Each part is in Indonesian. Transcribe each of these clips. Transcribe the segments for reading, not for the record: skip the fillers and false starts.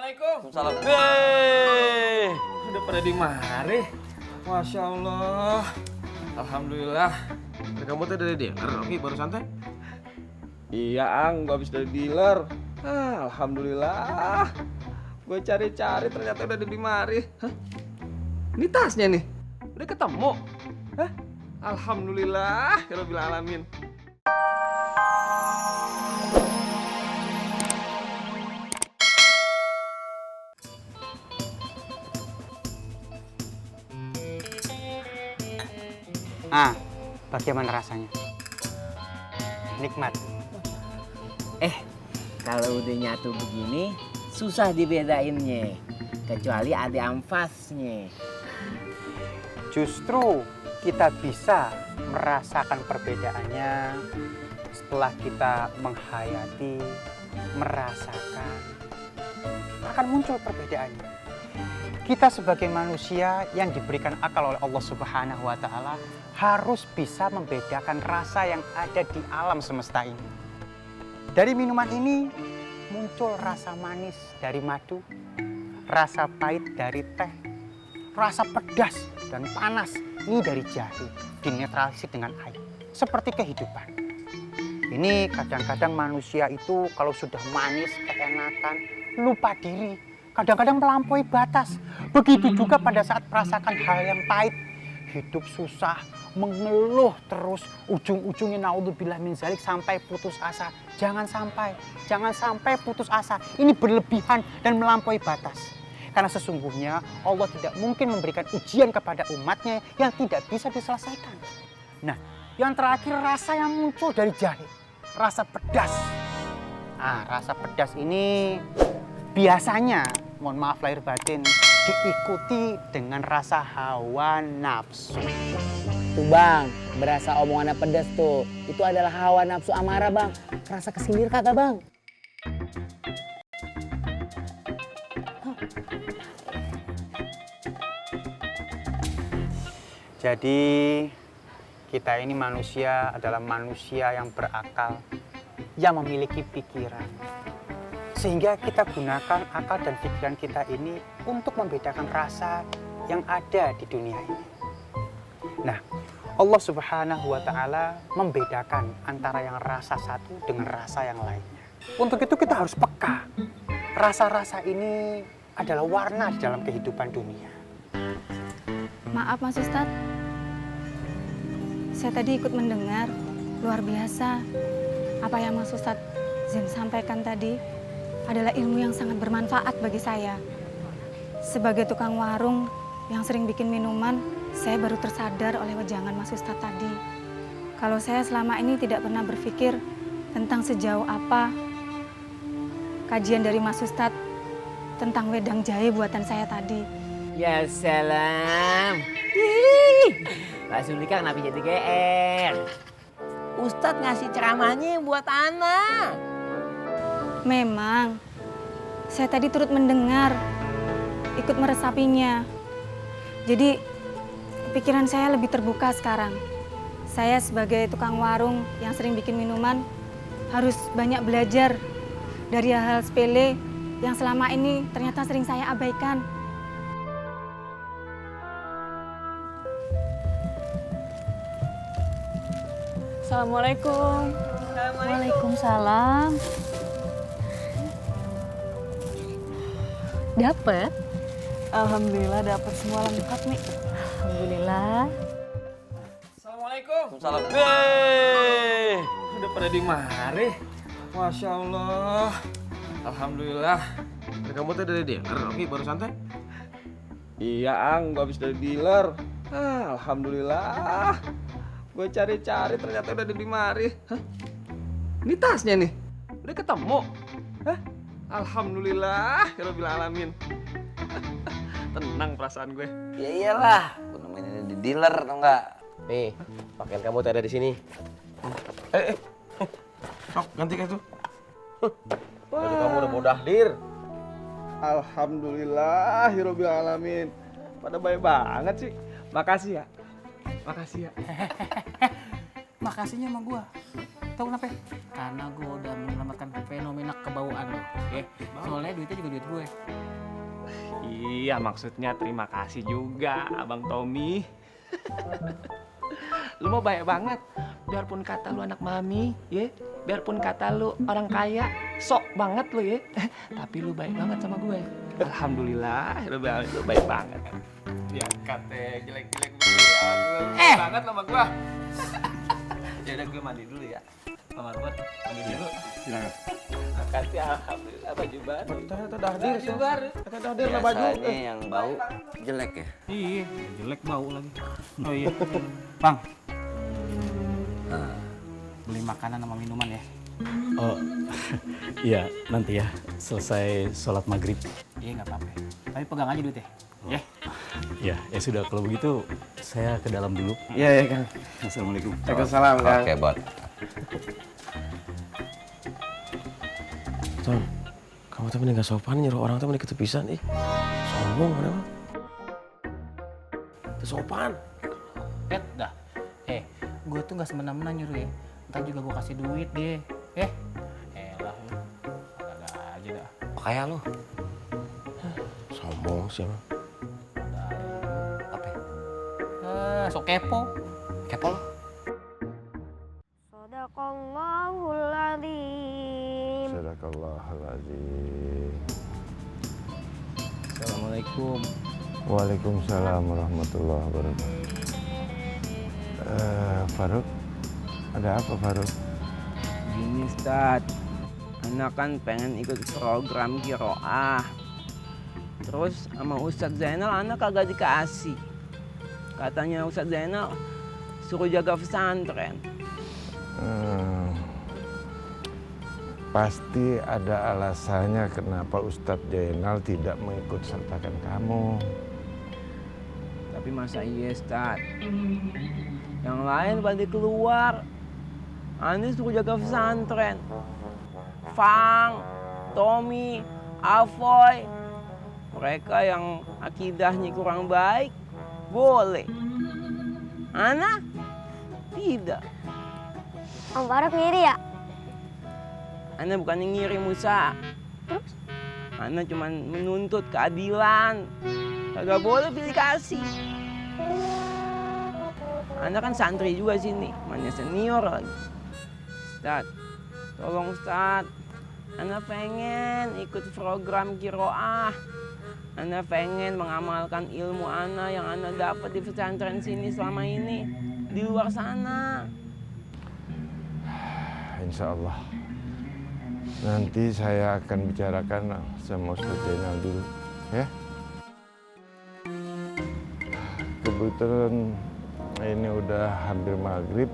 Assalamualaikum. Salam. Hei, Udah pada di mari. Masya Allah. Alhamdulillah. Kamu tuh dari dealer, Rocky, baru santai? Iya, Ang. Gue habis dari dealer. Alhamdulillah. Gue cari-cari ternyata udah ada di mari. Hah? Ini tasnya nih. Udah ketemu. Hah? Alhamdulillah. Ya Rabbil alamin. Bagaimana rasanya? Nikmat. Kalau udah nyatu begini, susah dibedainnya. Kecuali ada amfasnya. Justru kita bisa merasakan perbedaannya setelah kita menghayati, merasakan. Akan muncul perbedaannya. Kita sebagai manusia yang diberikan akal oleh Allah Subhanahu wa Ta'ala harus bisa membedakan rasa yang ada di alam semesta ini. Dari minuman ini muncul rasa manis dari madu, rasa pahit dari teh, rasa pedas dan panas ini dari jahe, dinetralisir dengan air. Seperti kehidupan. Ini kadang-kadang manusia itu kalau sudah manis, keenakan, lupa diri. Kadang-kadang melampaui batas. Begitu juga pada saat merasakan hal yang pahit. Hidup susah, mengeluh terus. Ujung-ujungnya naudzubillah min dzalik sampai putus asa. Jangan sampai putus asa. Ini berlebihan dan melampaui batas. Karena sesungguhnya Allah tidak mungkin memberikan ujian kepada umatnya yang tidak bisa diselesaikan. Nah, yang terakhir rasa yang muncul dari jahe. Rasa pedas. Rasa pedas ini biasanya, mohon maaf lahir batin, diikuti dengan rasa hawa nafsu. Tuh bang, berasa omongannya pedas tuh. Itu adalah hawa nafsu amarah bang. Kerasa kesindir kagak bang? Jadi kita ini manusia adalah manusia yang berakal, yang memiliki pikiran. Sehingga kita gunakan akal dan pikiran kita ini untuk membedakan rasa yang ada di dunia ini. Nah, Allah Subhanahu wa Ta'ala membedakan antara yang rasa satu dengan rasa yang lainnya. Untuk itu kita harus peka. Rasa-rasa ini adalah warna di dalam kehidupan dunia. Maaf Mas Ustadz, saya tadi ikut mendengar, luar biasa. Apa yang Mas Ustadz Zin sampaikan tadi adalah ilmu yang sangat bermanfaat bagi saya. Sebagai tukang warung yang sering bikin minuman, saya baru tersadar oleh wejangan Mas Ustadz tadi. Kalau saya selama ini tidak pernah berpikir tentang sejauh apa kajian dari Mas Ustadz tentang wedang jahe buatan saya tadi. Ya salam. Pak Sulika kenapa jadi GR? Ustadz ngasih ceramahnya buat anak. Memang, saya tadi turut mendengar, ikut meresapinya. Jadi, pikiran saya lebih terbuka sekarang. Saya sebagai tukang warung yang sering bikin minuman, harus banyak belajar dari hal-hal sepele yang selama ini ternyata sering saya abaikan. Assalamualaikum. Waalaikumsalam. Dapat? Alhamdulillah dapat semua lengkap nih. Alhamdulillah. Assalamualaikum. salam. Hei, Udah pada di mari. Masya Allah. Alhamdulillah. Kamu tuh dari dealer, Rocky, baru santai? Iya, Ang. Gue habis dari dealer. Alhamdulillah. Gue cari-cari ternyata udah ada di mari. Hah? Ini tasnya nih. Udah ketemu. Hah? Alhamdulillah. Ya Rabbil alamin. Tenang perasaan gue. Ya iyalah, gue nemenin ini di dealer atau enggak? Nih, pakaian kamu tuh ada di sini. Sok, ganti kayak tuh. Baju kamu udah mau dahdir. Alhamdulillah. Ya Rabbil alamin. Pada baik banget sih. Makasih ya. Makasih ya. Makasihnya sama gua. Tahu kenapa? karena gue udah menyelamatkan fenomena kebauan lo. Soalnya duitnya juga duit gue. Iya, maksudnya terima kasih juga Abang Tommy. Lu mau baik banget. Biarpun kata lu anak mami, ya. Biarpun kata lu orang kaya, sok banget lu ya. Tapi lu baik banget sama gue. Alhamdulillah, lu baik banget. Ya kata jelek-jelek begini, lu baik banget sama gue. Ya udah gue mandi dulu ya. Mama Rubat, mandi dulu. Silakan. Makasih, alhamdulillah baju baru. Ternyata dahdir, Baju baru. ternyata dahdir lah baju. Biasanya yang bau jelek ya. Iya, jelek bau lagi. Oh iya. Bang. Beli makanan sama minuman ya. Oh, iya nanti ya selesai sholat maghrib. Iya nggak apa-apa. Tapi pegang aja duitnya. Ya. Ya sudah kalau begitu saya ke dalam dulu. Iya, iya Kang. Assalamualaikum. Waalaikumsalam Kang. Oke, Bot. Ton, kamu tuh mending gak sopan nyuruh orang tuh mending ketepisan ih. Sombong kenapa? Itu sopan. Dah. Gue tuh nggak semena-mena nyuruh ya. Ntar juga gue kasih duit deh. Elah lu. Ada aja dah. Kayak lo. Sombong sih emang. Apa? Sok kepo. Kepo lo. Sadaqallahul adzim. Sadaqallahul-azim. Assalamualaikum. Waalaikumsalam warahmatullahi wabarakatuh. Faruk, ada apa Faruk? Gini Ustaz, anak kan pengen ikut program Kiroah. Terus sama Ustadz Zainal anak kagak dikasih. Katanya Ustadz Zainal suruh jaga pesantren. Pasti ada alasannya kenapa Ustadz Zainal tidak mengikut sertakan kamu. Tapi masa iya Ustaz? Yang lain pada keluar. Ane suruh jaga pesantren. Fang, Tommy, Avoy. Mereka yang akidahnya kurang baik, boleh. Ana tidak. Om Faruk ngiri ya? Ana bukan yang ngiri Musa. Terus? Ana cuma menuntut keadilan. Kagak boleh pilih kasih. Ana kan santri juga sini, mana senior lagi. Ustaz, tolong Ustaz. Ana pengen ikut program Kiroah. Ana pengen mengamalkan ilmu Ana yang Ana dapat di pesantren sini selama ini. Di luar sana. Insya Allah. Nanti saya akan bicarakan sama Ustadz Zainal dulu, ya. Kebetulan ini udah hampir maghrib.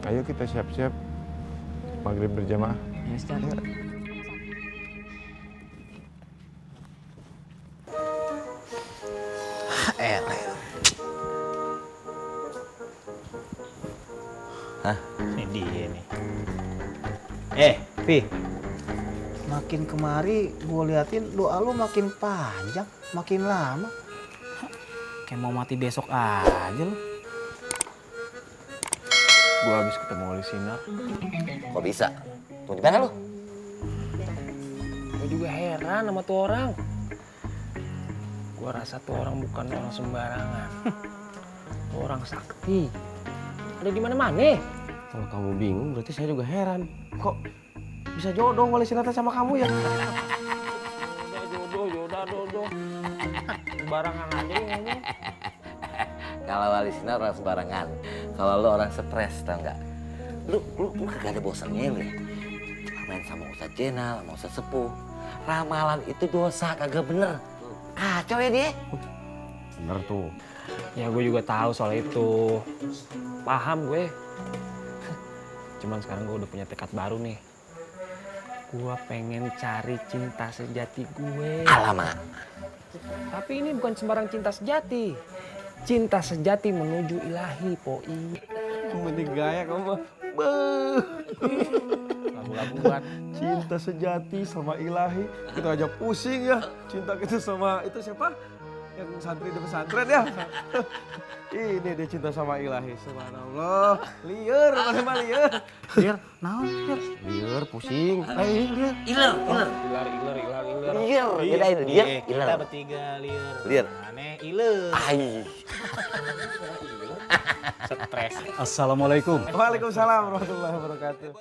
Ayo kita siap-siap maghrib berjamaah. Ya, Ustaz. Ini dia nih. Pi. Makin kemari gue liatin doa lu makin panjang, makin lama. Kayak mau mati besok aja lu. Gua habis ketemu Wali Sinar. Kok bisa? Tuh di mana lo? Gue juga heran sama tuh orang. Gue rasa tuh orang bukan orang sembarangan. Tuh orang sakti. Ada di mana-mana. Kalau kamu bingung berarti saya juga heran. Kok bisa jodoh Wali Sinar sama kamu ya? Jodoh. Sembarangan aja lu ngomong. Kalau Wali Sinar orang sembarangan. Kalau lo orang stres, tau nggak? Lu kagak ada bosannya lu ya? Main sama Ustadz Zainal, sama Ustadz Sepuh. Ramalan itu dosa, kagak bener. Kacau ya dia. Bener tuh. Ya gue juga tahu soal itu. Paham gue. Cuman sekarang gue udah punya tekad baru nih. Gue pengen cari cinta sejati gue. Alamak. Tapi ini bukan sembarang cinta sejati. Cinta sejati menuju ilahi, Poi. Mending gaya kamu mah. Lagu-laguan. Cinta sejati sama ilahi. Kita aja pusing ya. Cinta kita sama itu siapa? yang santri di pesantren ya. Ini dia cinta sama ilahi, subhanallah. Liar, mana mah liar. Liar, naon liar? Liar, pusing. Liar. Iler. Liar. Bedain liar, iler. Kita bertiga liar. Liar. Aneh iler. Ai. Stres. Assalamualaikum. Waalaikumsalam warahmatullahi wabarakatuh.